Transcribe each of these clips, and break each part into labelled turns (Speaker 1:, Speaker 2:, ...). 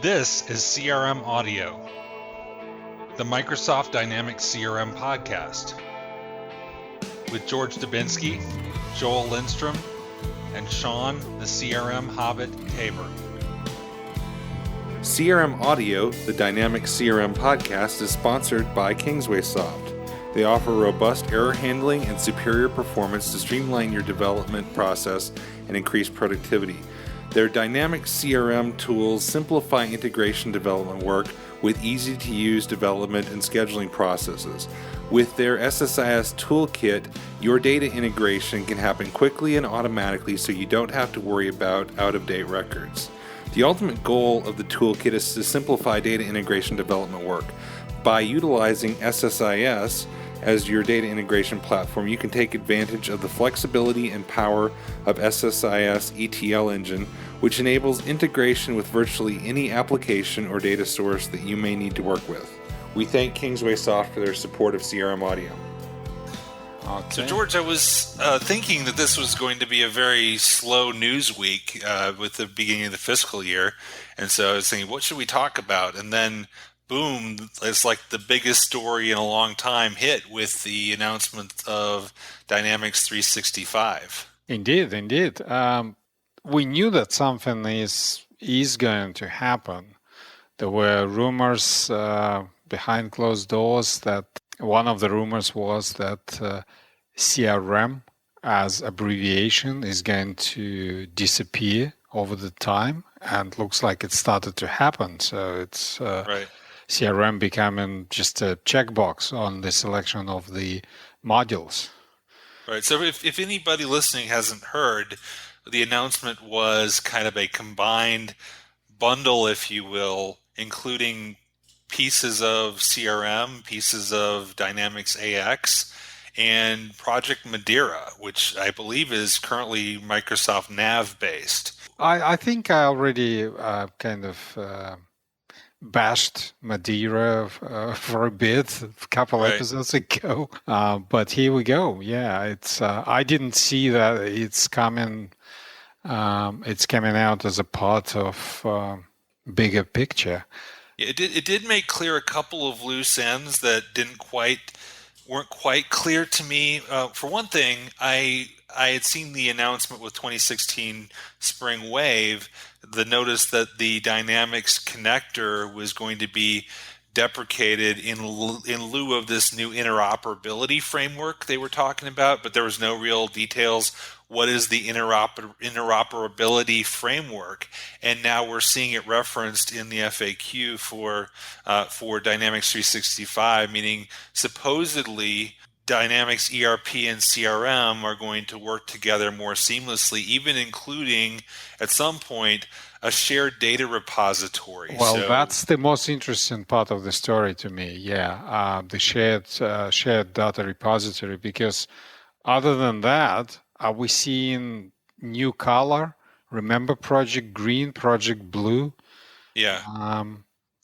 Speaker 1: This is CRM Audio, the Microsoft Dynamics CRM podcast, with George Dubinsky, Joel Lindstrom, and Sean, the CRM Hobbit Tabor.
Speaker 2: CRM Audio, the Dynamics CRM podcast, is sponsored by KingswaySoft. They offer robust error handling and superior performance to streamline your development process and increase productivity. Their dynamic CRM tools simplify integration development work with easy-to-use development and scheduling processes. With their SSIS toolkit, your data integration can happen quickly and automatically so you don't have to worry about out-of-date records. The ultimate goal of the toolkit is to simplify data integration development work. By utilizing SSIS as your data integration platform, you can take advantage of the flexibility and power of SSIS ETL engine, which enables integration with virtually any application or data source that you may need to work with. We thank KingswaySoft for their support of CRM Audio.
Speaker 1: Okay. So, George, I was thinking that this was going to be a very slow news week with the beginning of the fiscal year, and so I was thinking, what should we talk about? And then boom, it's like the biggest story in a long time hit with the announcement of Dynamics 365.
Speaker 3: Indeed. We knew that something is going to happen. There were rumors behind closed doors that one of the rumors was that CRM as abbreviation is going to disappear over the time, and looks like it started to happen. So it's
Speaker 1: right.
Speaker 3: CRM becoming just a checkbox on the selection of the modules.
Speaker 1: Right. So if anybody listening hasn't heard, the announcement was kind of a combined bundle, if you will, including pieces of CRM, pieces of Dynamics AX, and Project Madeira, which I believe is currently Microsoft Nav based.
Speaker 3: I think I already kind of bashed Madeira for a bit, a couple episodes ago, but here we go. Yeah, it's. I didn't see that it's coming. It's coming out as a part of bigger picture.
Speaker 1: Yeah, it did make clear a couple of loose ends that weren't quite clear to me. For one thing, I had seen the announcement with 2016 Spring Wave, the notice that the Dynamics connector was going to be deprecated in lieu of this new interoperability framework they were talking about, but there was no real details. What is the interoperability framework? And now we're seeing it referenced in the FAQ for Dynamics 365, meaning supposedly Dynamics ERP and CRM are going to work together more seamlessly, even including at some point a shared data repository.
Speaker 3: Well, that's the most interesting part of the story to me. Yeah, the shared data repository, because other than that, are we seeing new color? Remember Project Green, Project Blue?
Speaker 1: Yeah.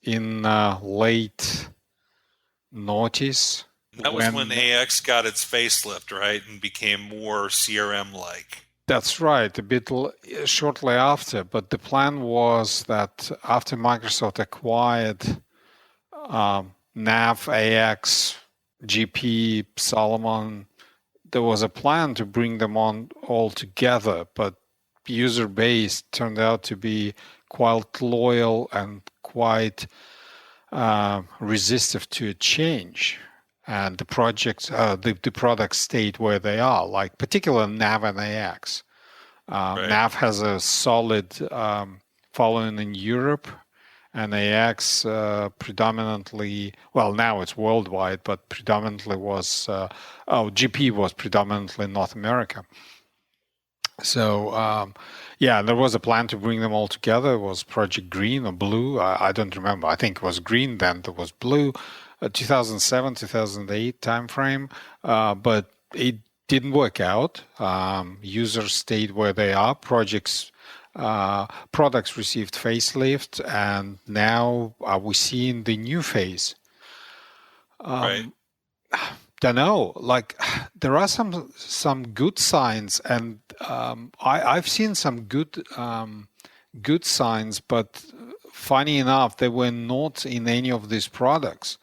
Speaker 3: In late noughties.
Speaker 1: That was when AX got its facelift, right, and became more CRM-like.
Speaker 3: That's right, a bit shortly after. But the plan was that after Microsoft acquired Nav, AX, GP, Solomon, there was a plan to bring them on all together, but user base turned out to be quite loyal and quite resistive to a change. And the projects, the products stayed where they are, like particularly Nav and AX. Nav has a solid following in Europe, and AX predominantly, well, now it's worldwide, but predominantly was, GP was predominantly North America. So, there was a plan to bring them all together. It was Project Green or Blue. I don't remember. I think it was green then. There was blue. 2007, 2008 timeframe, but it didn't work out. Users stayed where they are. Products received facelift, and now we're seeing the new phase.
Speaker 1: Right.
Speaker 3: Don't know. Like, there are some good signs, and I've seen some good signs, but funny enough, they were not in any of these products.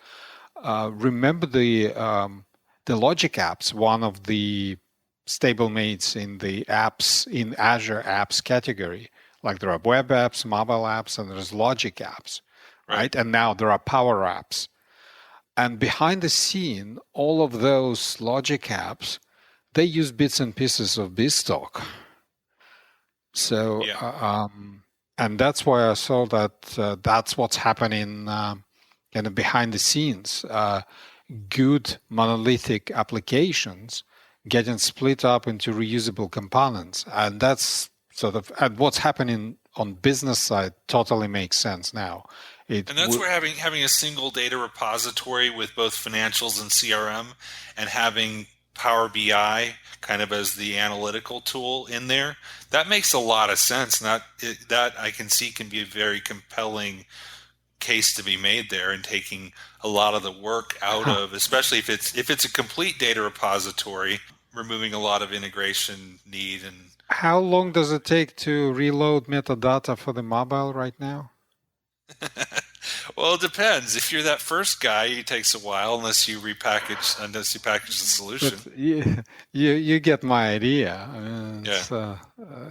Speaker 3: Remember the Logic apps, one of the stablemates in the apps in Azure apps category. Like there are web apps, mobile apps, and there's Logic apps, right? And now there are Power Apps. And behind the scene, all of those Logic apps, they use bits and pieces of BizTalk. So, and that's why I saw that that's what's happening behind the scenes. Good monolithic applications getting split up into reusable components. And that's and what's happening on business side totally makes sense now.
Speaker 1: And that's where having a single data repository with both financials and CRM and having Power BI kind of as the analytical tool in there, that makes a lot of sense. And that I can see can be a very compelling case to be made there, and taking a lot of the work out of, especially if it's a complete data repository, removing a lot of integration need. And
Speaker 3: how long does it take to reload metadata for the mobile right now?
Speaker 1: Well, it depends. If you're that first guy, it takes a while unless you package the solution.
Speaker 3: But you get my idea.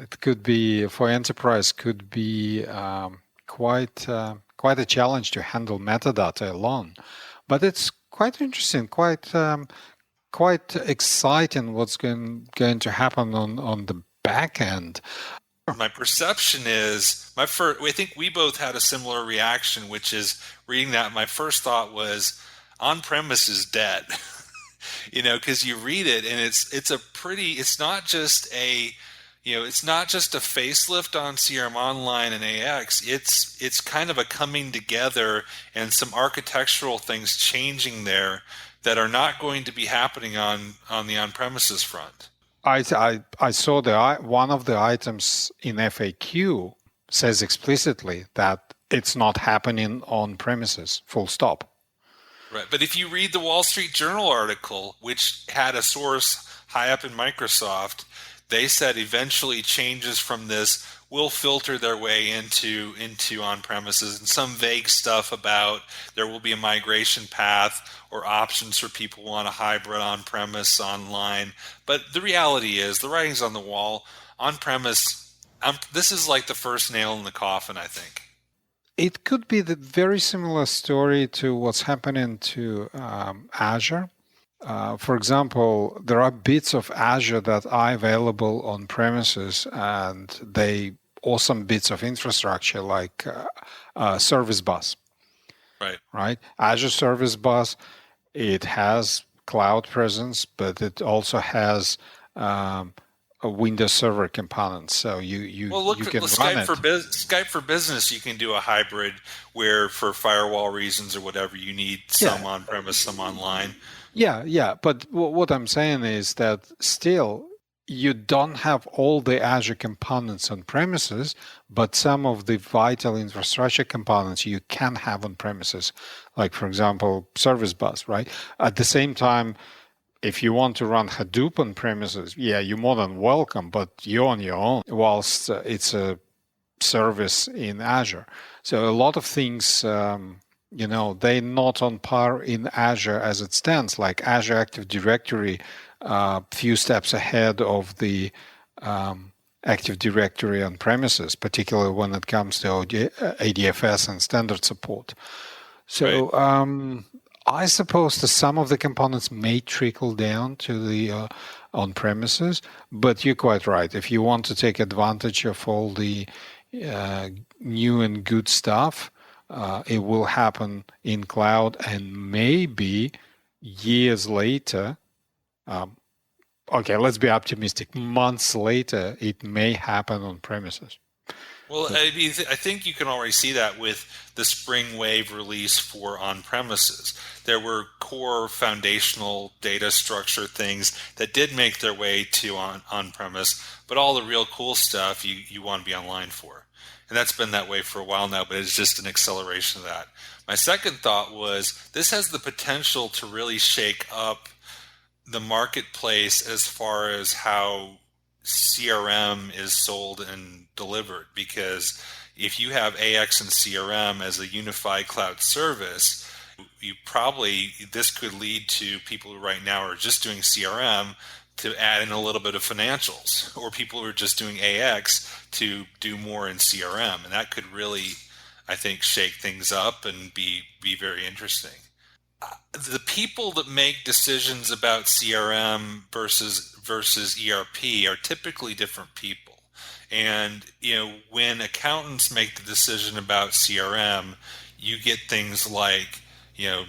Speaker 3: It could be for enterprise. Could be quite a challenge to handle metadata alone, but it's quite interesting, quite exciting. What's going to happen on the back end?
Speaker 1: My perception is I think we both had a similar reaction, which is reading that. My first thought was on-premise is dead, because you read it and it's not just a facelift on CRM Online and AX. It's kind of a coming together and some architectural things changing there that are not going to be happening on the on-premises front.
Speaker 3: I saw one of the items in FAQ says explicitly that it's not happening on premises, full stop.
Speaker 1: Right, but if you read the Wall Street Journal article, which had a source high up in Microsoft, they said eventually changes from this will filter their way into on-premises, and some vague stuff about there will be a migration path or options for people who want a hybrid on-premise online. But the reality is, the writing's on the wall. On-premise, this is like the first nail in the coffin, I think.
Speaker 3: It could be the very similar story to what's happening to Azure. For example, there are bits of Azure that are available on premises, and they awesome bits of infrastructure like Service Bus. Right. Azure Service Bus, it has cloud presence, but it also has a Windows Server component. So you can run it.
Speaker 1: Skype for Business, you can do a hybrid where for firewall reasons or whatever, you need some on-premise, some online.
Speaker 3: Yeah. But what I'm saying is that still you don't have all the Azure components on premises, but some of the vital infrastructure components you can have on premises, like, for example, Service Bus, right? At the same time, if you want to run Hadoop on premises, you're more than welcome, but you're on your own, whilst it's a service in Azure. So a lot of things, they're not on par in Azure as it stands, like Azure Active Directory, few steps ahead of the Active Directory on premises, particularly when it comes to ADFS and standard support. So I suppose that some of the components may trickle down to the on premises, but you're quite right. If you want to take advantage of all the new and good stuff, it will happen in cloud, and maybe years later, let's be optimistic, months later, it may happen on premises.
Speaker 1: Well, I think you can already see that with the Spring Wave release for on-premises. There were core foundational data structure things that did make their way to on-premise, but all the real cool stuff you want to be online for. And that's been that way for a while now, but it's just an acceleration of that. My second thought was this has the potential to really shake up the marketplace as far as how CRM is sold and delivered, because if you have AX and CRM as a unified cloud service, this could lead to people who right now are just doing CRM to add in a little bit of financials, or people who are just doing AX to do more in CRM. And that could really, I think, shake things up and be very interesting. The people that make decisions about CRM versus ERP are typically different people. And when accountants make the decision about CRM, you get things like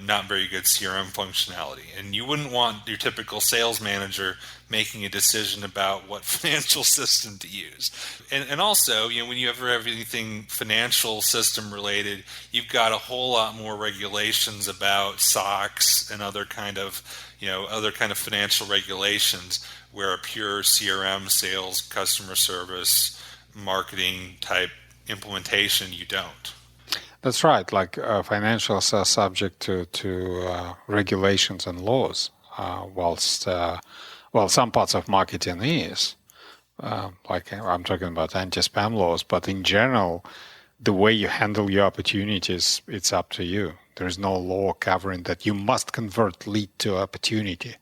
Speaker 1: not very good CRM functionality. And you wouldn't want your typical sales manager making a decision about what financial system to use. And also, when you ever have anything financial system related, you've got a whole lot more regulations about SOX and other kind of financial regulations, where a pure CRM, sales, customer service, marketing type implementation, you don't.
Speaker 3: That's right. Like financials are subject to regulations and laws, whilst some parts of marketing is. Like I'm talking about anti-spam laws, but in general, the way you handle your opportunities, it's up to you. There is no law covering that you must convert lead to opportunity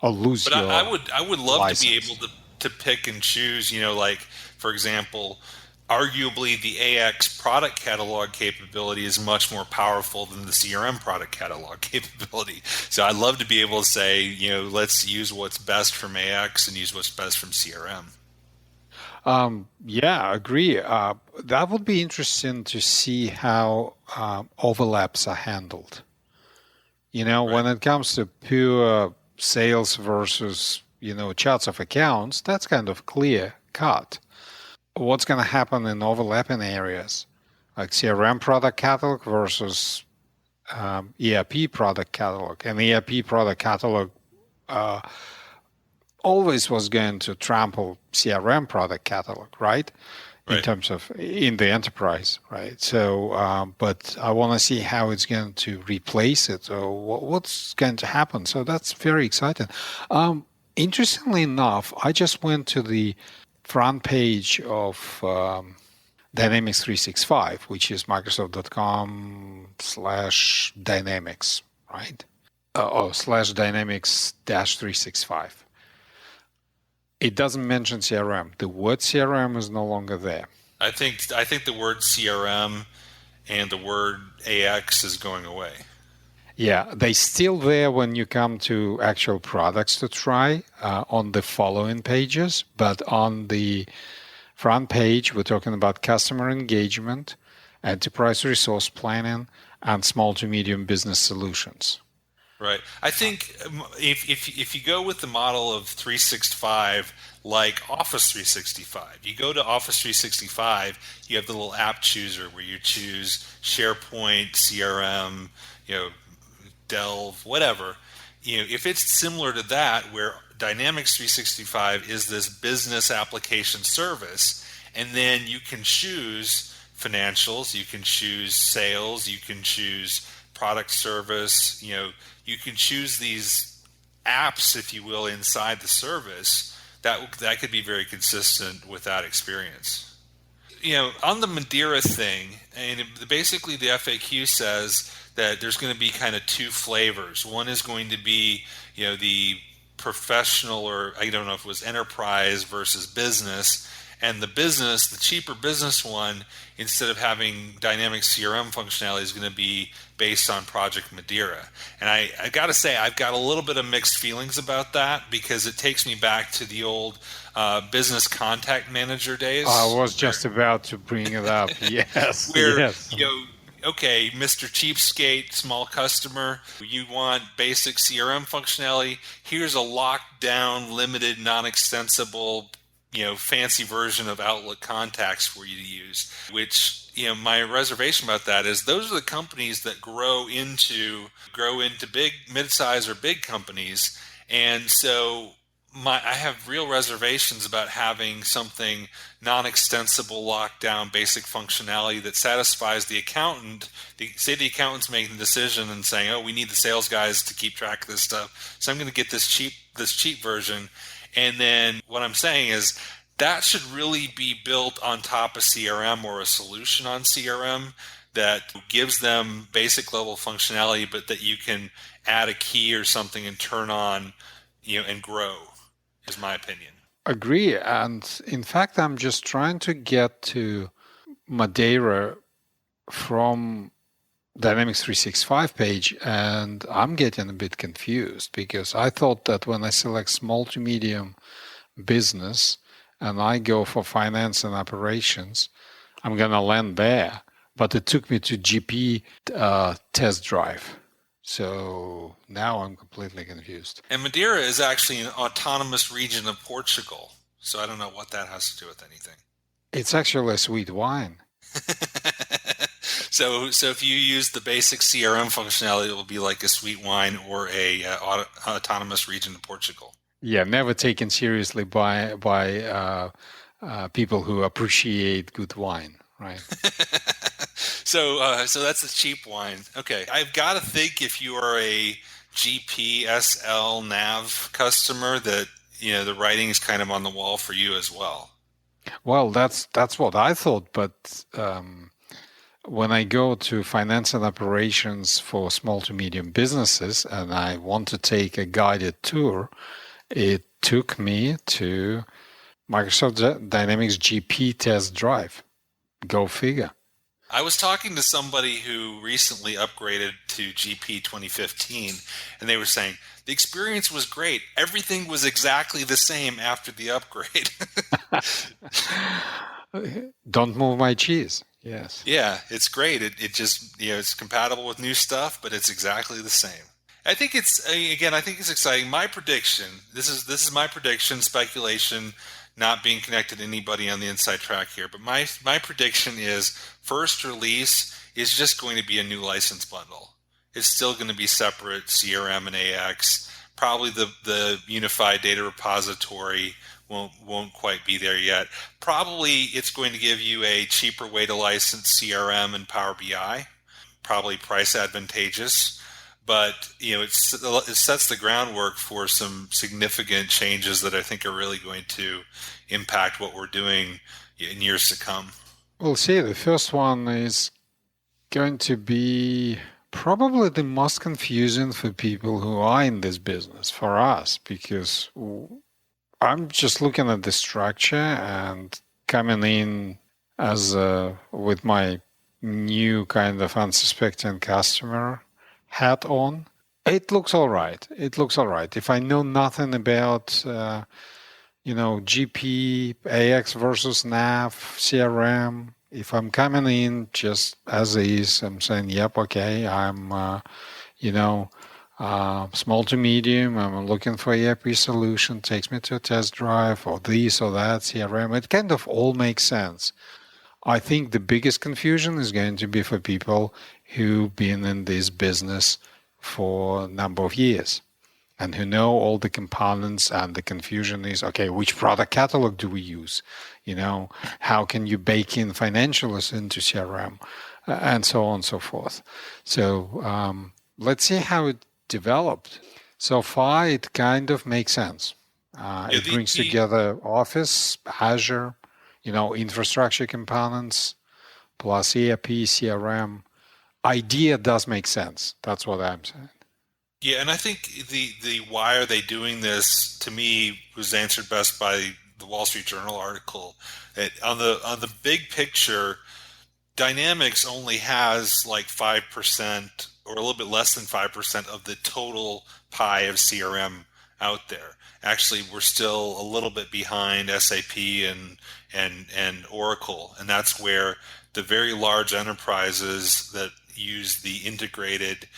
Speaker 3: or lose
Speaker 1: but
Speaker 3: your
Speaker 1: I would love
Speaker 3: license.
Speaker 1: to be able to pick and choose. Like for example, arguably the AX product catalog capability is much more powerful than the CRM product catalog capability. So I'd love to be able to say, let's use what's best from AX and use what's best from CRM.
Speaker 3: Yeah, I agree. That would be interesting to see how overlaps are handled. Right. When it comes to pure sales versus, charts of accounts, that's kind of clear cut. What's going to happen in overlapping areas, like CRM product catalog versus ERP product catalog? And ERP product catalog always was going to trample CRM product catalog, right? In terms of in the enterprise, right? So, but I want to see how it's going to replace it, or what's going to happen. So that's very exciting. Interestingly enough, I just went to the front page of Dynamics 365, which is Microsoft.com/Dynamics, right? /Dynamics-365. It doesn't mention CRM. The word CRM is no longer there.
Speaker 1: I think the word CRM and the word AX is going away.
Speaker 3: Yeah, they're still there when you come to actual products to try on the following pages, but on the front page, we're talking about customer engagement, enterprise resource planning, and small to medium business solutions.
Speaker 1: Right. I think if you go with the model of 365, like Office 365, you go to Office 365, you have the little app chooser where you choose SharePoint, CRM, Delve, whatever. If it's similar to that, where Dynamics 365 is this business application service, and then you can choose financials, you can choose sales, you can choose product service, you can choose these apps, if you will, inside the service. That could be very consistent with that experience. On the Madeira thing, and basically the FAQ says that there's going to be kind of two flavors. One is going to be, the professional, or I don't know if it was enterprise versus business. And the cheaper business one, instead of having Dynamics CRM functionality, is going to be based on Project Madeira. And I got to say, I've got a little bit of mixed feelings about that, because it takes me back to the old business contact manager days.
Speaker 3: I was just about to bring it up. Yes.
Speaker 1: Where,
Speaker 3: yes.
Speaker 1: Okay, Mr. Cheapskate, small customer, you want basic CRM functionality. Here's a locked down, limited, non-extensible, fancy version of Outlook contacts for you to use. Which, my reservation about that is those are the companies that grow into big, mid-size or big companies, and so I have real reservations about having something non-extensible, locked down, basic functionality that satisfies the accountant. Say the accountant's making the decision and saying, "Oh, we need the sales guys to keep track of this stuff, so I'm going to get this cheap version." And then what I'm saying is, that should really be built on top of CRM or a solution on CRM that gives them basic level functionality, but that you can add a key or something and turn on, and grow, is my opinion.
Speaker 3: Agree. And in fact, I'm just trying to get to Madeira from Dynamics 365 page, and I'm getting a bit confused because I thought that when I select small to medium business and I go for finance and operations, I'm going to land there. But it took me to GP test drive. So now I'm completely confused.
Speaker 1: And Madeira is actually an autonomous region of Portugal. So I don't know what that has to do with anything.
Speaker 3: It's actually a sweet wine.
Speaker 1: So if you use the basic CRM functionality, it will be like a sweet wine or a autonomous region of Portugal.
Speaker 3: Yeah, never taken seriously by people who appreciate good wine, right?
Speaker 1: So that's a cheap wine. Okay, I've got to think if you are a GPSL nav customer that the writing is kind of on the wall for you as well.
Speaker 3: Well, that's what I thought, but when I go to finance and operations for small to medium businesses and I want to take a guided tour, it took me to Microsoft Dynamics GP test drive. Go figure.
Speaker 1: I was talking to somebody who recently upgraded to GP 2015, and they were saying the experience was great. Everything was exactly the same after the upgrade.
Speaker 3: Don't move my cheese. Yes.
Speaker 1: Yeah, it's great. It just, it's compatible with new stuff, but it's exactly the same. I think it's exciting. My prediction, this is my prediction, speculation, not being connected to anybody on the inside track here, but my prediction is first release is just going to be a new license bundle. It's still going to be separate CRM and AX. Probably the unified data repository won't quite be there yet. Probably it's going to give you a cheaper way to license CRM and Power BI, probably price advantageous. But it sets the groundwork for some significant changes that I think are really going to impact what we're doing in years to come.
Speaker 3: We'll see. The first one is going to be probably the most confusing for people who are in this business, for us, because I'm just looking at the structure and coming in as with my new kind of unsuspecting customer hat on. It looks all right. If I know nothing about, GP, AX versus NAV, CRM, if I'm coming in just as is, I'm saying, yep, okay, I'm, small to medium, I'm looking for ERP solution, takes me to a test drive, or this or that, CRM. It kind of all makes sense. I think the biggest confusion is going to be for people who've been in this business for a number of years and who know all the components, and the confusion is, okay, which product catalog do we use? How can you bake in financials into CRM, and so on and so forth. So let's see how it developed. So far, it kind of makes sense. It brings together Office, Azure, infrastructure components, plus ERP, CRM. Idea does make sense. That's what I'm saying.
Speaker 1: Yeah, and I think the why are they doing this, to me, was answered best by the Wall Street Journal article. On the big picture, Dynamics only has like 5% or a little bit less than 5% of the total pie of CRM out there. Actually, we're still a little bit behind SAP and Oracle, and that's where the very large enterprises that use the integrated,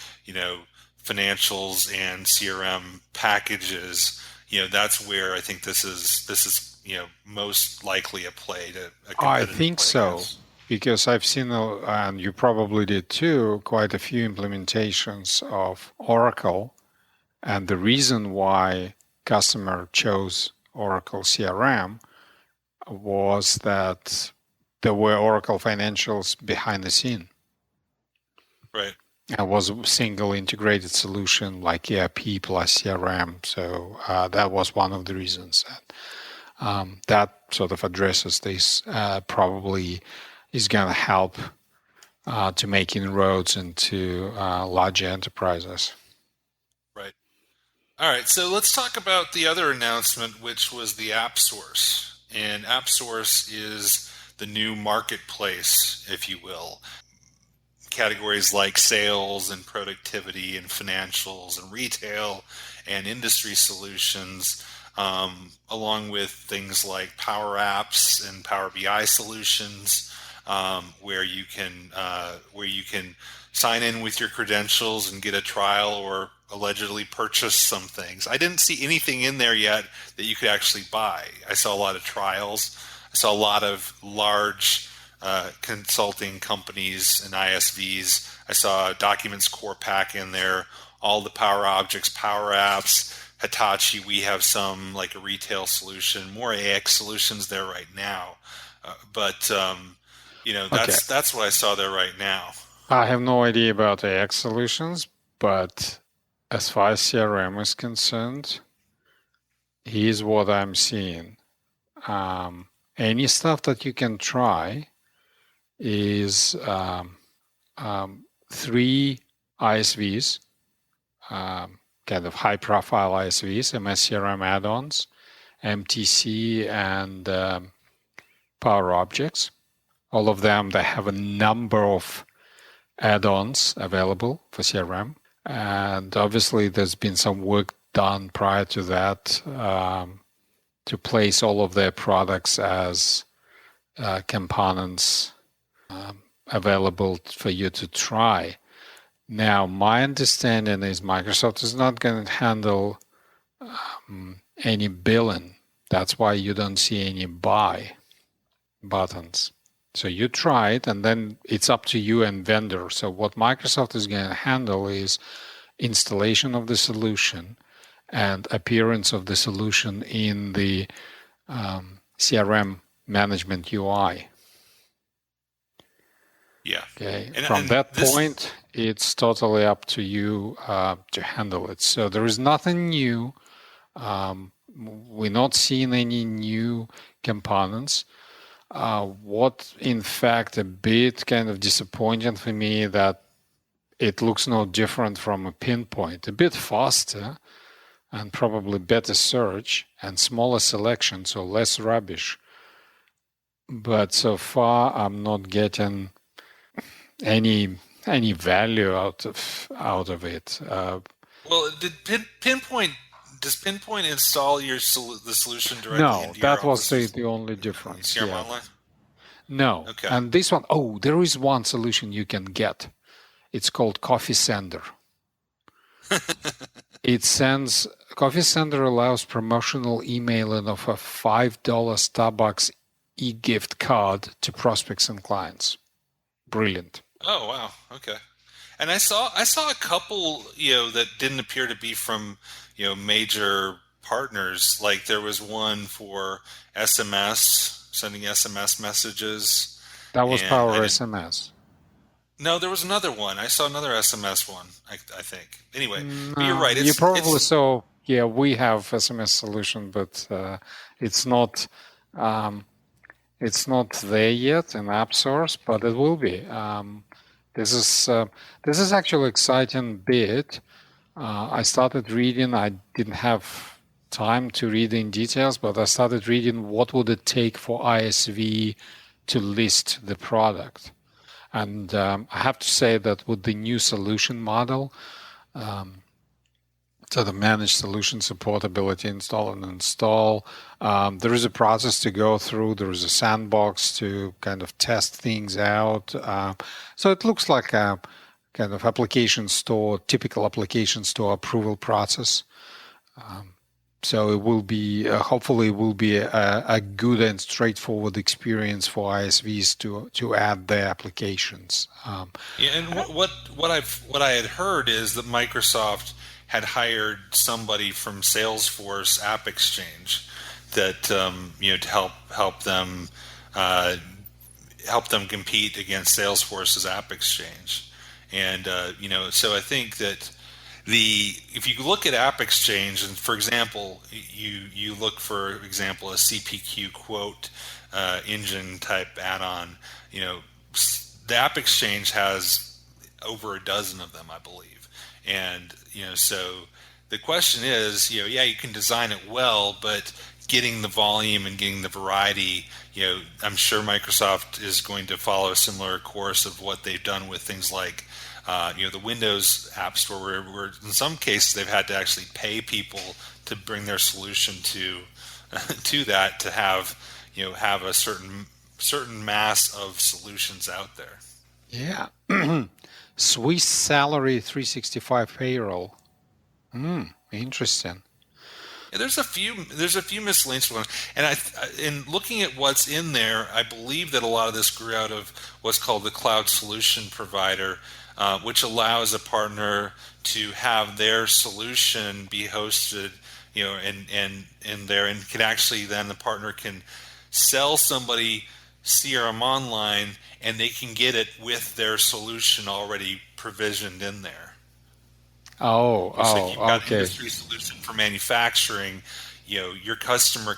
Speaker 1: financials and CRM packages, that's where I think this is most likely a play to.
Speaker 3: I think so, because I've seen, and you probably did too, quite a few implementations of Oracle, and the reason why customer chose Oracle CRM was that there were Oracle financials behind the scene.
Speaker 1: Right.
Speaker 3: It was a single integrated solution like ERP plus CRM. So that was one of the reasons that sort of addresses this. Probably is going to help to make inroads into larger enterprises.
Speaker 1: Right. All right. So let's talk about the other announcement, which was the Appsource. And Appsource is the new marketplace, if you will. Categories like sales and productivity and financials and retail and industry solutions, along with things like Power Apps and Power BI solutions, where you can sign in with your credentials and get a trial or allegedly purchase some things. I didn't see anything in there yet that you could actually buy. I saw a lot of trials. I saw a lot of large consulting companies and ISVs. I saw Documents Core Pack in there, all the Power Objects, Power Apps, Hitachi. We have some like a retail solution, more AX solutions there right now. But that's what I saw there right now.
Speaker 3: I have no idea about AX solutions, but as far as CRM is concerned, here's what I'm seeing. Any stuff that you can try is 3 ISVs, kind of high-profile ISVs, MS CRM add-ons, MTC, and Power Objects. All of them, they have a number of add-ons available for CRM. And obviously, there's been some work done prior to that to place all of their products as components available for you to try. Now, my understanding is Microsoft is not going to handle any billing. That's why you don't see any buy buttons. So you try it, and then it's up to you and vendor. So what Microsoft is going to handle is installation of the solution and appearance of the solution in the CRM management UI.
Speaker 1: Yeah.
Speaker 3: Okay. From that point, it's totally up to you to handle it. So there is nothing new. We're not seeing any new components. What, in fact, a bit kind of disappointing for me that it looks no different from a Pinpoint, a bit faster and probably better search and smaller selection, so less rubbish. But so far, I'm not getting any value out of it.
Speaker 1: Well, does Pinpoint install the solution directly?
Speaker 3: No, that was the only difference.
Speaker 1: CRM Online?
Speaker 3: No.
Speaker 1: Okay.
Speaker 3: And this one, there is one solution you can get. It's called Coffee Sender. Coffee Sender allows promotional emailing of a $5 Starbucks e-gift card to prospects and clients. Brilliant.
Speaker 1: Oh, wow. Okay. And I saw a couple, that didn't appear to be from, major partners. Like there was one for SMS, sending SMS messages.
Speaker 3: That was Power SMS.
Speaker 1: No, there was another one. I saw another SMS one, I think. Anyway, but you're right.
Speaker 3: You probably saw, we have SMS solution, but it's not there yet in Appsource, but it will be. This is actually exciting bit. I started reading. I didn't have time to read in details, but I started reading what would it take for ISV to list the product. And I have to say that with the new solution model, so the managed solution support ability install and install, there is a process to go through. There is a sandbox to kind of test things out. So it looks like a kind of typical application store approval process. So it will be, hopefully, a good and straightforward experience for ISVs to add their applications.
Speaker 1: And what I had heard is that Microsoft had hired somebody from Salesforce App Exchange that to help them compete against Salesforce's App Exchange, and so I think that if you look at App Exchange, and for example, you look for example a CPQ quote engine type add-on, the App Exchange has over a dozen of them, I believe, and so the question is, yeah, you can design it well, but getting the volume and getting the variety, I'm sure Microsoft is going to follow a similar course of what they've done with things like the Windows App Store, where in some cases they've had to actually pay people to bring their solution to that, to have a certain mass of solutions out there.
Speaker 3: Yeah. Swiss salary 365 payroll. Interesting.
Speaker 1: Yeah, there's a few miscellaneous ones, and in looking at what's in there, I believe that a lot of this grew out of what's called the cloud solution provider, which allows a partner to have their solution be hosted, and there, and can actually then the partner can sell somebody CRM Online, and they can get it with their solution already provisioned in there. So if you've got an industry solution for manufacturing, your customer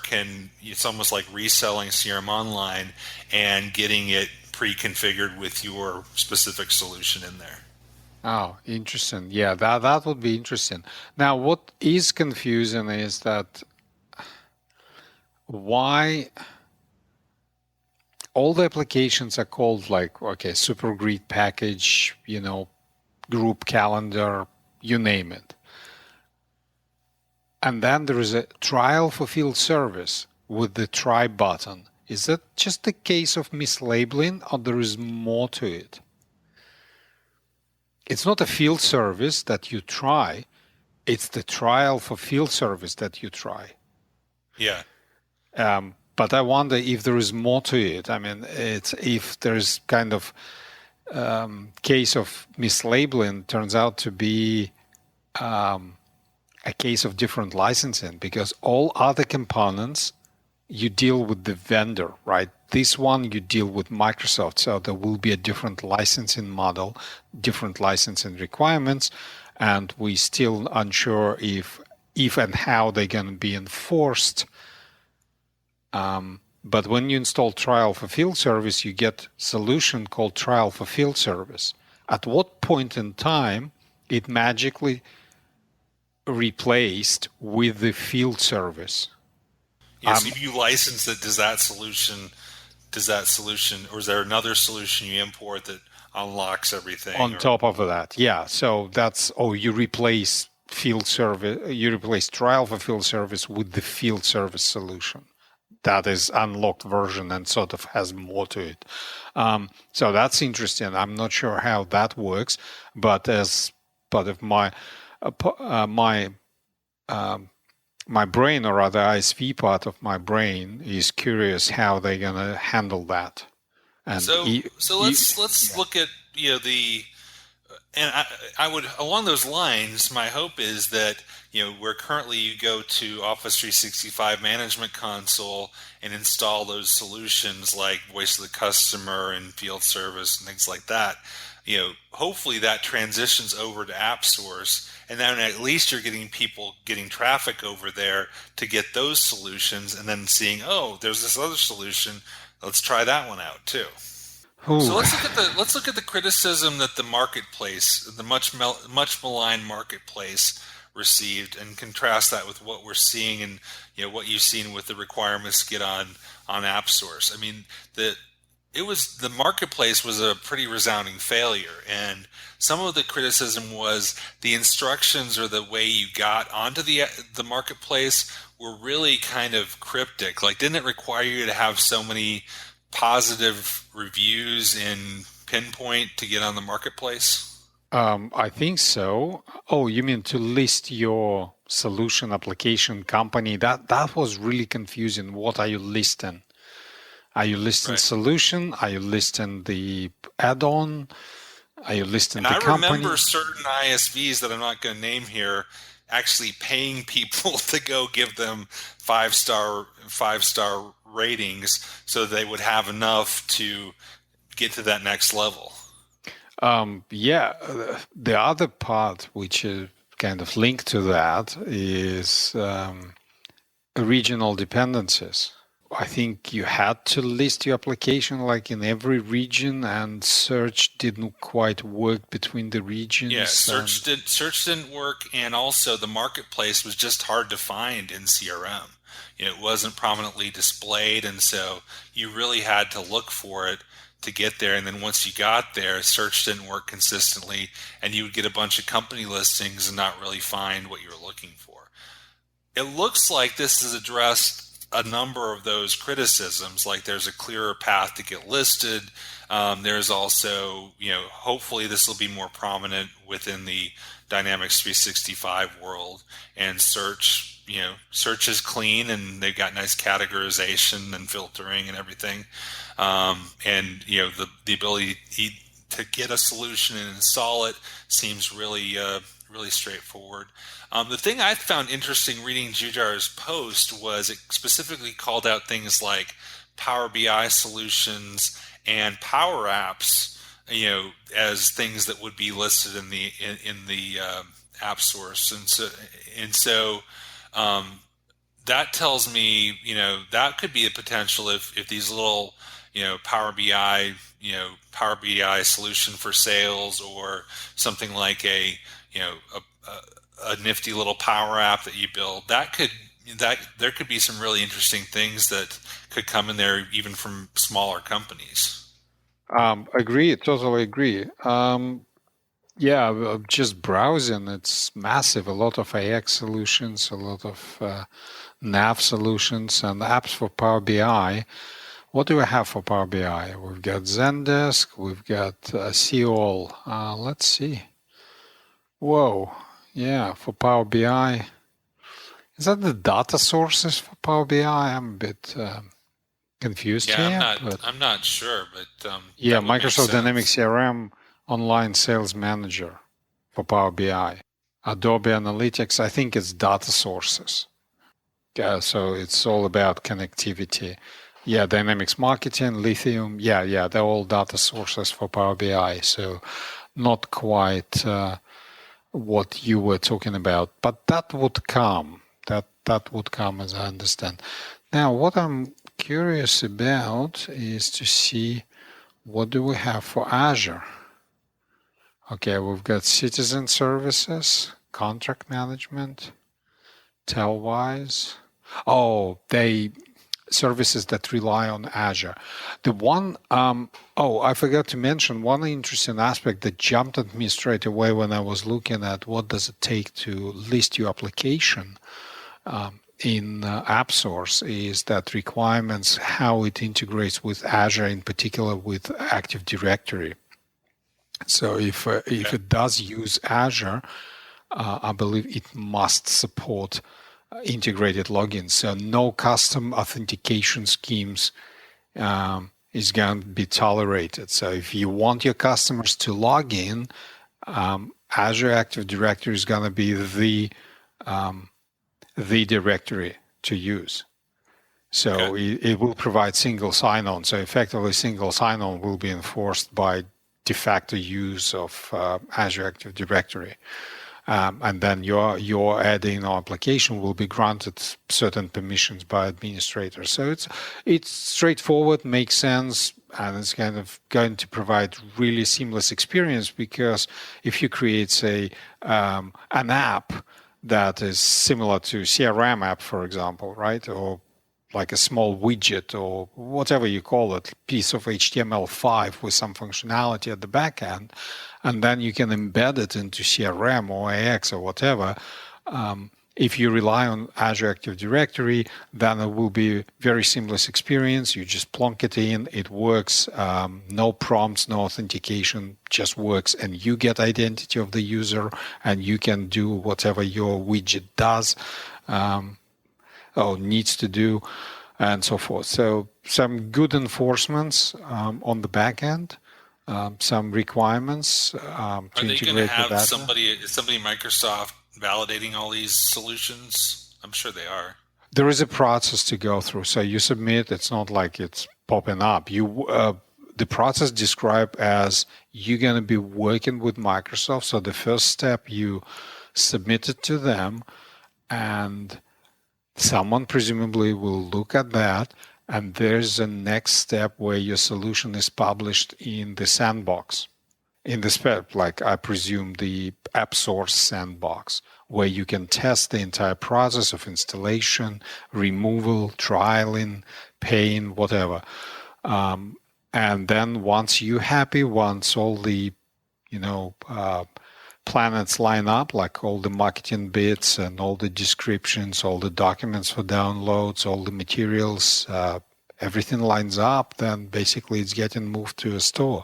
Speaker 1: it's almost like reselling CRM Online and getting it pre-configured with your specific solution in there.
Speaker 3: Oh, interesting. Yeah, that would be interesting. Now, what is confusing is that why all the applications are called super grid package, group calendar, you name it. And then there is a trial for field service with the try button. Is that just a case of mislabeling, or there is more to it? It's not a field service that you try. It's the trial for field service that you try.
Speaker 1: Yeah.
Speaker 3: But I wonder if there is more to it. I mean, if there's kind of case of mislabeling turns out to be a case of different licensing, because all other components you deal with the vendor, right? This one you deal with Microsoft, so there will be a different licensing model, different licensing requirements, and we still unsure if and how they're going to be enforced. But when you install trial for field service, you get solution called trial for field service. At what point in time it magically replaced with the field service?
Speaker 1: Yes, if you license it, does that solution, or is there another solution you import that unlocks everything?
Speaker 3: On top of that, yeah. So that's, you replace field service, you replace trial for field service with the field service solution. That is unlocked version and sort of has more to it. So that's interesting. I'm not sure how that works, but as part of my brain, or rather ISV part of my brain, is curious how they're going to handle that. And
Speaker 1: so let's look at and I would, along those lines, my hope is that where currently you go to Office 365 Management Console and install those solutions like Voice of the Customer and Field Service and things like that, hopefully that transitions over to Appsource, and then at least you're getting people getting traffic over there to get those solutions, and then seeing, there's this other solution, let's try that one out too. Ooh. So let's look at the criticism that the marketplace, the much maligned marketplace, received, and contrast that with what we're seeing and what you've seen with the requirements to get on Appsource. I mean, the marketplace was a pretty resounding failure, and some of the criticism was the instructions or the way you got onto the marketplace were really kind of cryptic. Like, didn't it require you to have so many positive reviews in Pinpoint to get on the marketplace?
Speaker 3: I think so. Oh, you mean to list your solution application company? That was really confusing. What are you listing? Are you listing solution? Are you listing the add-on? Are you listing the company?
Speaker 1: I remember certain ISVs that I'm not going to name here actually paying people to go give them five-star ratings so they would have enough to get to that next level.
Speaker 3: The other part, which kind of linked to that is regional dependencies. I think you had to list your application like in every region, and search didn't quite work between the regions.
Speaker 1: Yeah, search didn't work, and also the marketplace was just hard to find in CRM. It wasn't prominently displayed, and so you really had to look for it to get there. And then once you got there, search didn't work consistently, and you would get a bunch of company listings and not really find what you were looking for. It looks like this has addressed a number of those criticisms, like there's a clearer path to get listed. There's also, hopefully this will be more prominent within the Dynamics 365 world, and search is clean, and they've got nice categorization and filtering and everything. And the ability to get a solution and install it seems really straightforward. The thing I found interesting reading Jujar's post was it specifically called out things like Power BI solutions and Power Apps, as things that would be listed in the Appsource, and so that tells me that could be a potential if these little Power BI solution for sales, or something like a nifty little Power App that you build, there could be some really interesting things that could come in there even from smaller companies.
Speaker 3: Agree, totally agree. Just browsing, it's massive. A lot of AX solutions, a lot of nav solutions, and apps for Power BI. What do we have for Power BI? We've got Zendesk, we've got Seol. Let's see. Whoa, yeah, for Power BI. Is that the data sources for Power BI? I'm a bit confused here.
Speaker 1: I'm not sure, but
Speaker 3: Microsoft Dynamics CRM Online Sales Manager for Power BI. Adobe Analytics, I think it's data sources. So it's all about connectivity. Yeah, Dynamics Marketing, Lithium, they're all data sources for Power BI. So not quite what you were talking about, but that would come. That would come, as I understand. Now, what I'm curious about is to see what do we have for Azure. Okay, we've got citizen services, contract management, Telwise. Services that rely on Azure. The one, I forgot to mention one interesting aspect that jumped at me straight away when I was looking at what does it take to list your application in Appsource is that requirements, how it integrates with Azure, in particular with Active Directory. So if it does use Azure, I believe it must support integrated logins. So no custom authentication schemes is going to be tolerated. So if you want your customers to log in, Azure Active Directory is going to be the directory to use. So it will provide single sign-on. So effectively, single sign-on will be enforced by de facto use of Azure Active Directory. And then your add-in or application will be granted certain permissions by administrators. So it's straightforward, makes sense, and it's kind of going to provide really seamless experience, because if you create, say, an app that is similar to CRM app, for example, right, or like a small widget or whatever you call it, piece of HTML5 with some functionality at the back end, and then you can embed it into CRM or AX or whatever. If you rely on Azure Active Directory, then it will be a very seamless experience. You just plonk it in, it works, no prompts, no authentication, just works, and you get identity of the user, and you can do whatever your widget does or needs to do, and so forth. So some good enforcements on the back end. Some requirements to integrate the data. Are they going to have
Speaker 1: somebody Microsoft validating all these solutions? I'm sure they are.
Speaker 3: There is a process to go through. So you submit. It's not like it's popping up. The process described as you're going to be working with Microsoft. So the first step, you submit it to them, and someone presumably will look at that, and there's a next step where your solution is published in the sandbox. In the spec, like I presume the Appsource sandbox, where you can test the entire process of installation, removal, trialing, paying, whatever. And then once you're happy, once all the, planets line up, like all the marketing bits and all the descriptions, all the documents for downloads, all the materials, everything lines up, then basically it's getting moved to a store.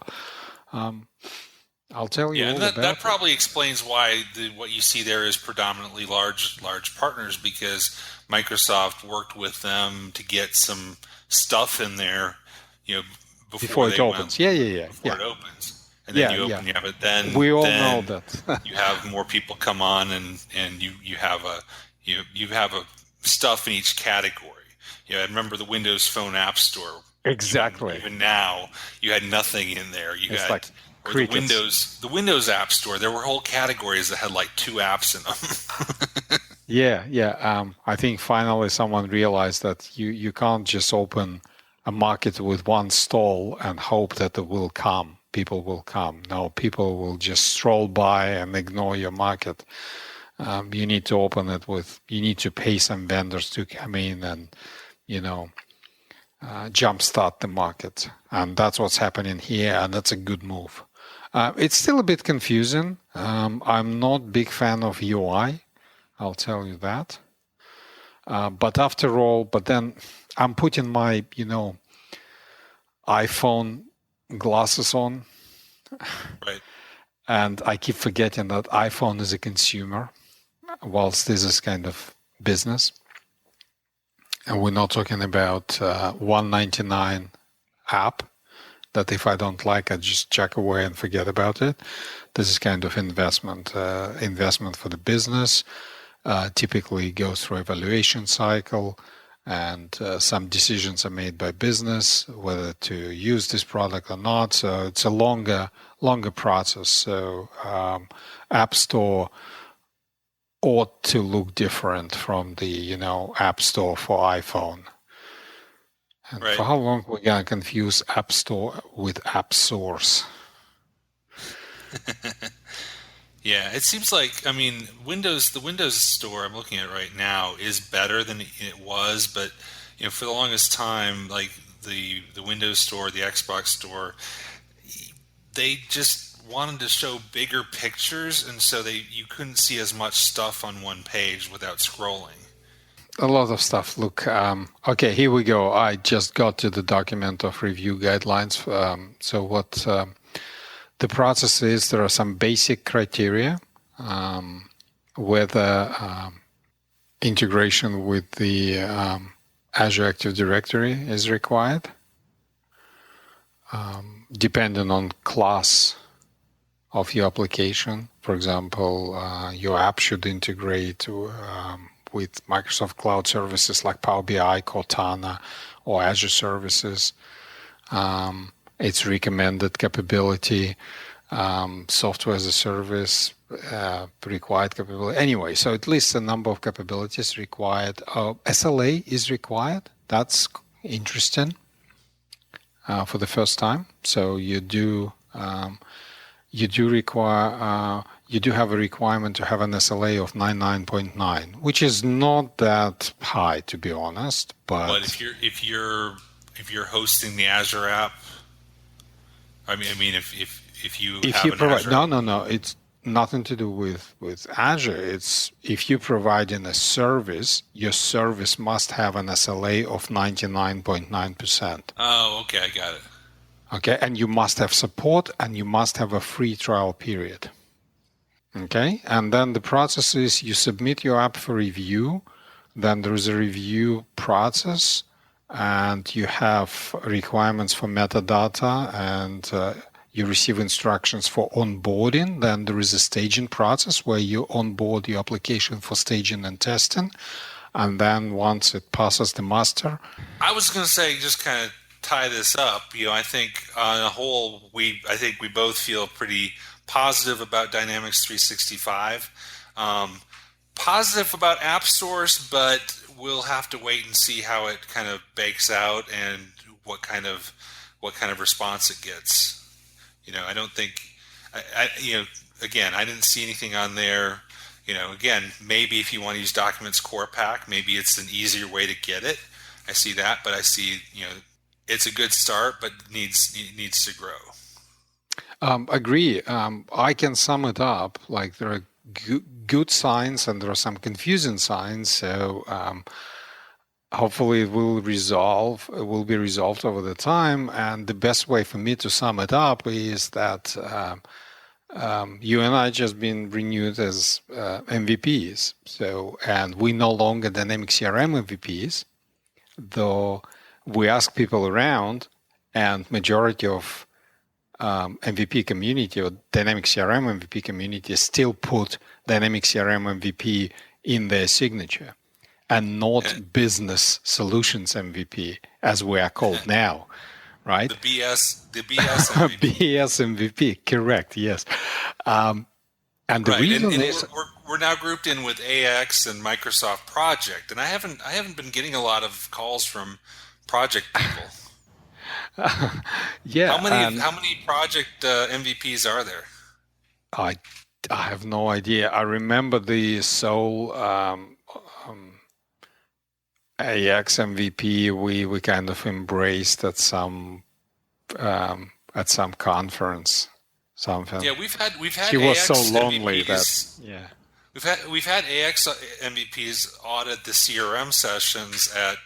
Speaker 3: I'll tell you all about
Speaker 1: that probably explains why what you see there is predominantly large partners, because Microsoft worked with them to get some stuff in there, before
Speaker 3: it opens.
Speaker 1: Before it opens. And then you open, you have it. Then
Speaker 3: we all know that.
Speaker 1: You have more people come on, and you have a stuff in each category. I remember the Windows Phone App Store.
Speaker 3: Exactly.
Speaker 1: Even now, you had nothing in there.
Speaker 3: It's like
Speaker 1: the Windows App Store. There were whole categories that had like 2 apps in them.
Speaker 3: Yeah. I think finally someone realized that you can't just open a market with one stall and hope that it will come. People will come. No, people will just stroll by and ignore your market. You need to open it you need to pay some vendors to come in and, jumpstart the market. And that's what's happening here, and that's a good move. It's still a bit confusing. I'm not a big fan of UI. I'll tell you that. But then I'm putting my, iPhone glasses on.
Speaker 1: Right.
Speaker 3: And I keep forgetting that iPhone is a consumer, whilst this is kind of business. And we're not talking about $199 app that if I don't like, I just check away and forget about it. This is kind of investment for the business. Typically goes through evaluation cycle, and some decisions are made by business whether to use this product or not. So it's a longer process. So App Store ought to look different from the App Store for iPhone. And
Speaker 1: right.
Speaker 3: For how long we're gonna confuse App Store with Appsource?
Speaker 1: Yeah, it seems like, the Windows Store I'm looking at right now is better than it was, but for the longest time, like the Windows Store, the Xbox Store, they just wanted to show bigger pictures, and so you couldn't see as much stuff on one page without scrolling.
Speaker 3: A lot of stuff. Look, okay, here we go. I just got to the document of review guidelines. So what the process is, there are some basic criteria, whether integration with the Azure Active Directory is required, depending on class of your application. For example, your app should integrate with Microsoft Cloud services like Power BI, Cortana, or Azure services. It's recommended capability, software as a service, required capability. Anyway, so it lists a number of capabilities required. SLA is required. That's interesting for the first time. So you do require. You do have a requirement to have an SLA of 99.9, which is not that high, to be honest. But
Speaker 1: if you're hosting the Azure app, if you
Speaker 3: provide
Speaker 1: Azure
Speaker 3: no, it's nothing to do with Azure. It's if you're providing a service, your service must have an SLA of 99.9%.
Speaker 1: Oh, okay, I got it.
Speaker 3: Okay, and you must have support, and you must have a free trial period. Okay, and then the process is you submit your app for review, then there is a review process, and you have requirements for metadata, and you receive instructions for onboarding. Then there is a staging process where you onboard your application for staging and testing, and then once it passes the muster.
Speaker 1: I was going to say, just kind of tie this up. I think on a whole, we both feel pretty positive about Dynamics 365. Positive about Appsource, but we'll have to wait and see how it kind of bakes out and what kind of response it gets. I don't think, again, I didn't see anything on there. Again, maybe if you want to use Documents Core Pack, maybe it's an easier way to get it. I see that, but I see, it's a good start, but needs to grow.
Speaker 3: Agree. I can sum it up like there are good signs and there are some confusing signs. So hopefully it will be resolved over the time. And the best way for me to sum it up is that you and I just been renewed as MVPs. So, and we no longer Dynamics CRM MVPs, though we ask people around, and majority of MVP community or Dynamics CRM MVP community still put Dynamics CRM MVP in their signature and not Business Solutions MVP, as we are called now, right?
Speaker 1: The BS MVP.
Speaker 3: BS MVP, correct, yes. And the reason is
Speaker 1: we're now grouped in with AX and Microsoft Project, and I haven't been getting a lot of calls from project people.
Speaker 3: Yeah.
Speaker 1: How many project MVPs are there?
Speaker 3: I have no idea. I remember the sole AX MVP we kind of embraced at some conference. Something.
Speaker 1: Yeah, we've had
Speaker 3: He was
Speaker 1: AX
Speaker 3: so lonely
Speaker 1: MVPs.
Speaker 3: that yeah.
Speaker 1: We've had AX MVPs audit the CRM sessions at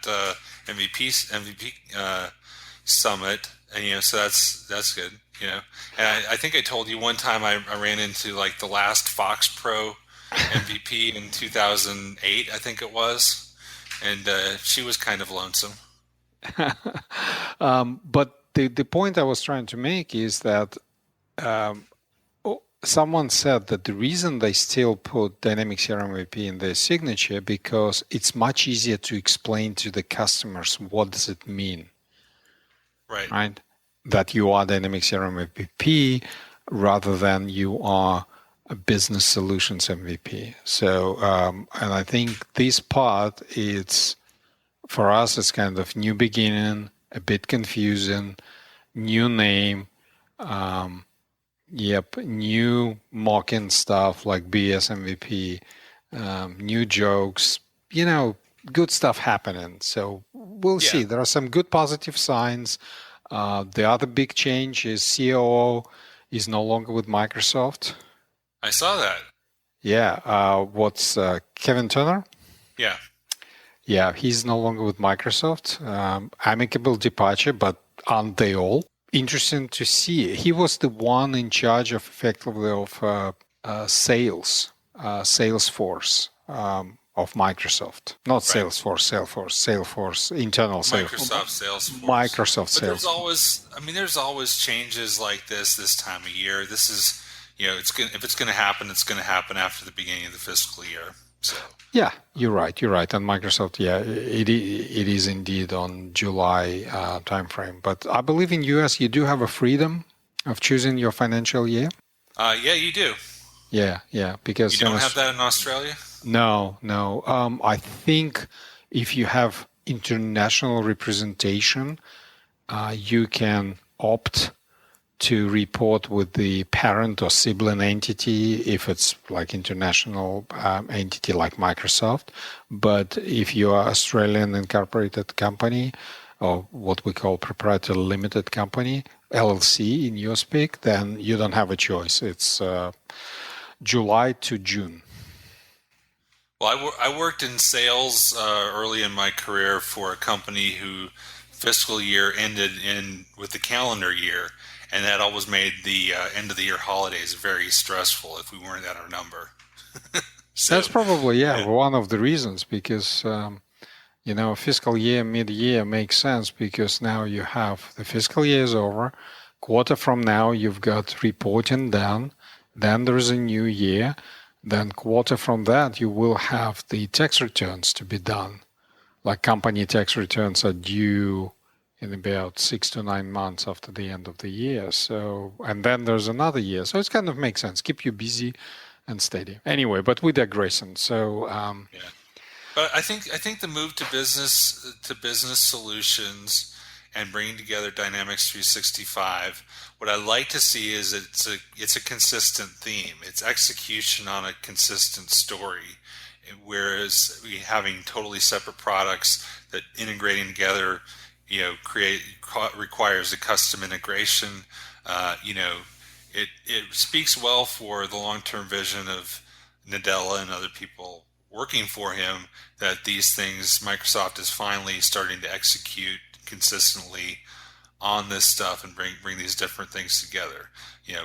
Speaker 1: MVP Summit, and so that's good. And I think I told you one time I ran into like the last Fox Pro MVP in 2008, I think it was, and she was kind of lonesome.
Speaker 3: But the point I was trying to make is that someone said that the reason they still put Dynamics CRM MVP in their signature because it's much easier to explain to the customers what does it mean. Right? That you are Dynamics CRM MVP rather than you are a Business Solutions MVP. So, and I think this part, for us, it's kind of new beginning, a bit confusing, new name, new mocking stuff like BS MVP, new jokes, good stuff happening. So we'll see. There are some good positive signs. The other big change is COO is no longer with Microsoft.
Speaker 1: I saw that.
Speaker 3: Yeah. What's Kevin Turner?
Speaker 1: Yeah.
Speaker 3: Yeah, he's no longer with Microsoft. Amicable departure, but aren't they all? Interesting to see. He was the one in charge of effectively of Salesforce of Microsoft. Not Salesforce, internal
Speaker 1: Microsoft Salesforce.
Speaker 3: Microsoft
Speaker 1: But
Speaker 3: Salesforce.
Speaker 1: there's always changes like this time of year. This is, if it's going to happen, it's going to happen after the beginning of the fiscal year. So.
Speaker 3: Yeah, you're right. And Microsoft, it is indeed on July timeframe. But I believe in US you do have a freedom of choosing your financial year.
Speaker 1: Yeah, you do.
Speaker 3: Yeah, because
Speaker 1: you don't have that in Australia.
Speaker 3: No. I think if you have international representation, you can opt to report with the parent or sibling entity if it's like international entity like Microsoft. But if you are Australian incorporated company or what we call proprietary limited company, LLC in your speak, then you don't have a choice. It's July to June.
Speaker 1: Well, I worked in sales early in my career for a company who fiscal year ended with the calendar year. And that always made the end of the year holidays very stressful if we weren't at our number. So,
Speaker 3: that's probably one of the reasons because fiscal year mid-year makes sense because now you have the fiscal year is over. Quarter from now you've got reporting done. Then there's a new year. Then quarter from that you will have the tax returns to be done. Like company tax returns are due in about 6 to 9 months after the end of the year. So, and then there's another year. So it kind of makes sense. Keep you busy and steady. Anyway, but we digressing. So
Speaker 1: Yeah. But I think the move to business solutions and bringing together Dynamics 365, what I like to see is it's a consistent theme. It's execution on a consistent story. Whereas we having totally separate products that integrating together, requires a custom integration. It speaks well for the long-term vision of Nadella and other people working for him, that these things Microsoft is finally starting to execute consistently on this stuff and bring these different things together.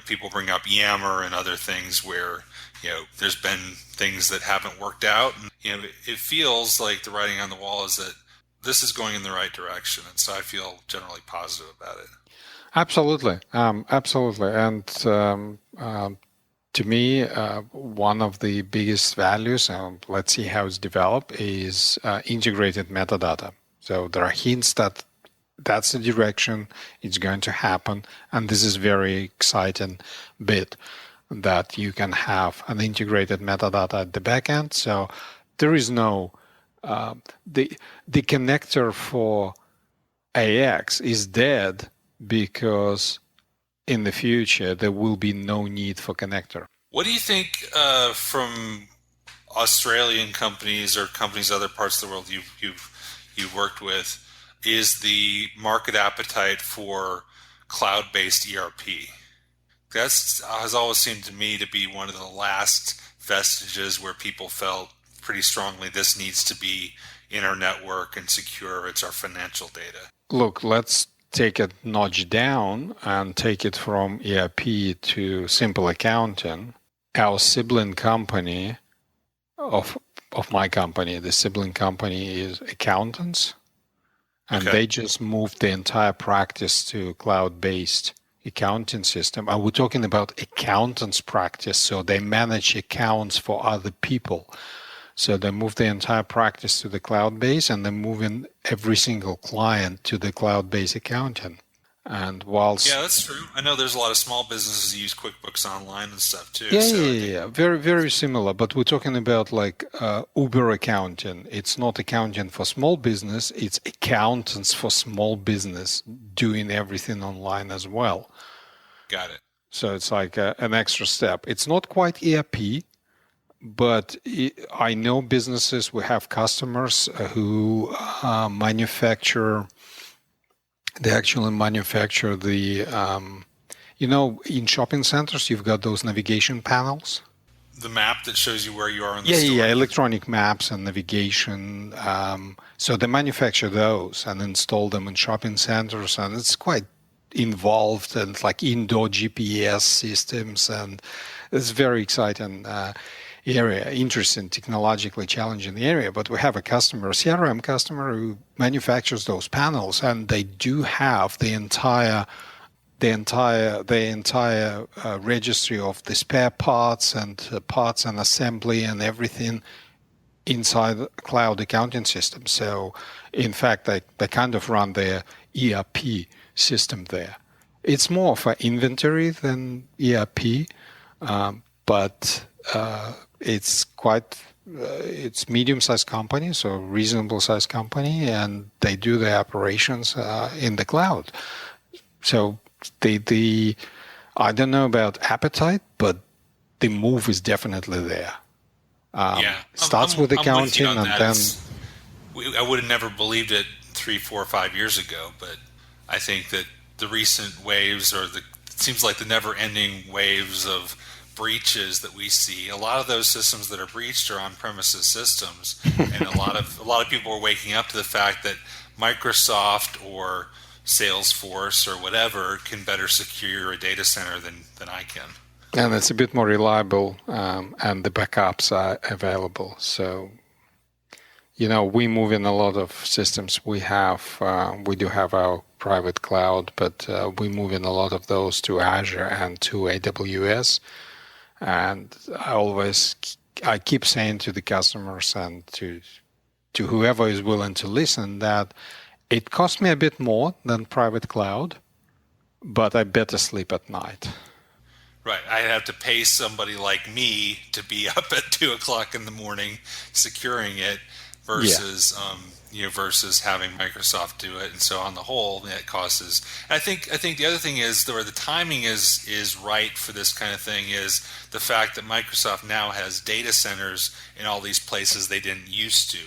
Speaker 1: People bring up Yammer and other things where there's been things that haven't worked out, and it feels like the writing on the wall is that this is going in the right direction, and so I feel generally positive about it.
Speaker 3: Absolutely, absolutely, and to me, one of the biggest values, let's see how it's developed, is integrated metadata. So there are hints that that's the direction it's going to happen, and this is very exciting bit that you can have an integrated metadata at the back end. So there is no the connector for AX is dead because in the future there will be no need for connector.
Speaker 1: What do you think from Australian companies or companies other parts of the world you've worked with is the market appetite for cloud-based ERP? That has always seemed to me to be one of the last vestiges where people felt pretty strongly this needs to be in our network and secure. It's our financial data.
Speaker 3: Look, let's take a notch down and take it from ERP to simple accounting. Our sibling company of my company, the sibling company is accountants, and they just moved the entire practice to cloud-based accounting system. And we're talking about accountants practice, so they manage accounts for other people. So they move the entire practice to the cloud base, and they're moving every single client to the cloud-based accounting. And whilst
Speaker 1: that's true. I know there's a lot of small businesses that use QuickBooks Online and stuff too.
Speaker 3: Yeah. Very, very similar. But we're talking about like Uber accounting. It's not accounting for small business. It's accountants for small business doing everything online as well.
Speaker 1: Got it.
Speaker 3: So it's like an extra step. It's not quite ERP, but I know businesses, we have customers who manufacture. They actually manufacture the, in shopping centers, you've got those navigation panels.
Speaker 1: The map that shows you where you are in the store.
Speaker 3: Yeah, electronic maps and navigation. So they manufacture those and install them in shopping centers, and it's quite involved, and like indoor GPS systems, and it's very exciting area, interesting, technologically challenging area. But we have a customer, a CRM customer, who manufactures those panels, and they do have the entire registry of the spare parts and assembly and everything inside the cloud accounting system. So in fact, they kind of run their ERP system there. It's more of an inventory than ERP, but it's it's medium-sized company, so reasonable-sized company, and they do their operations in the cloud. So I don't know about appetite, but the move is definitely there. Starts with accounting, and then
Speaker 1: I would have never believed it 3, 4, 5 years ago, but I think that the recent waves, or it seems like the never-ending waves of breaches that we see, a lot of those systems that are breached are on-premises systems, and a lot of people are waking up to the fact that Microsoft or Salesforce or whatever can better secure a data center than I can.
Speaker 3: And it's a bit more reliable, and the backups are available. So, we move in a lot of systems. We do have our private cloud, but we move in a lot of those to Azure and to AWS. And I keep saying to the customers and to whoever is willing to listen that it costs me a bit more than private cloud, but I better sleep at night.
Speaker 1: Right. I'd have to pay somebody like me to be up at 2 o'clock in the morning securing it versus, versus having Microsoft do it. And so on the whole, that causes. I think the other thing is, where the timing is right for this kind of thing, is the fact that Microsoft now has data centers in all these places they didn't used to.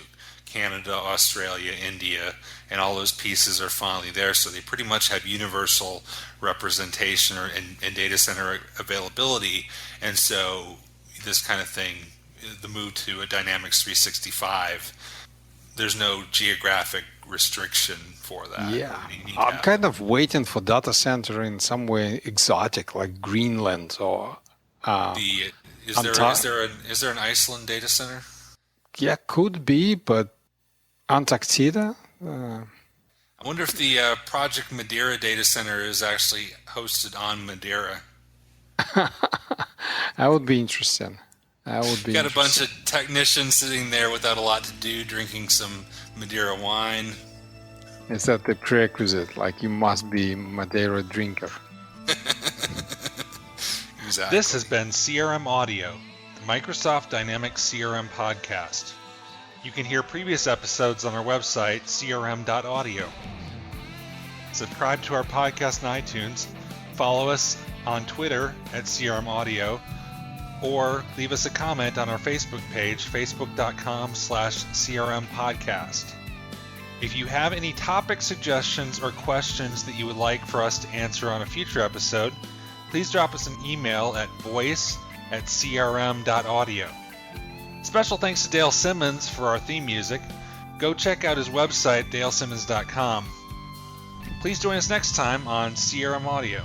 Speaker 1: Canada, Australia, India, and all those pieces are finally there. So they pretty much have universal representation and data center availability. And so this kind of thing, the move to a Dynamics 365, there's no geographic restriction for that.
Speaker 3: Yeah, I'm kind of waiting for data center in some way exotic, like Greenland or.
Speaker 1: Is there an Iceland data center?
Speaker 3: Yeah, could be, but Antarctica.
Speaker 1: I wonder if the Project Madeira data center is actually hosted on Madeira.
Speaker 3: That would be interesting. Got
Speaker 1: a bunch of technicians sitting there without a lot to do, drinking some Madeira wine.
Speaker 3: Is that the prerequisite? Like, you must be Madeira drinker.
Speaker 1: Exactly.
Speaker 4: This has been CRM Audio, the Microsoft Dynamics CRM podcast. You can hear previous episodes on our website, crm.audio. Subscribe to our podcast on iTunes, follow us on Twitter at CRM Audio, or leave us a comment on our Facebook page, facebook.com/CRM podcast. If you have any topic suggestions or questions that you would like for us to answer on a future episode, please drop us an email at voice@crm.audio. Special thanks to Dale Simmons for our theme music. Go check out his website, dalesimmons.com. Please join us next time on CRM Audio.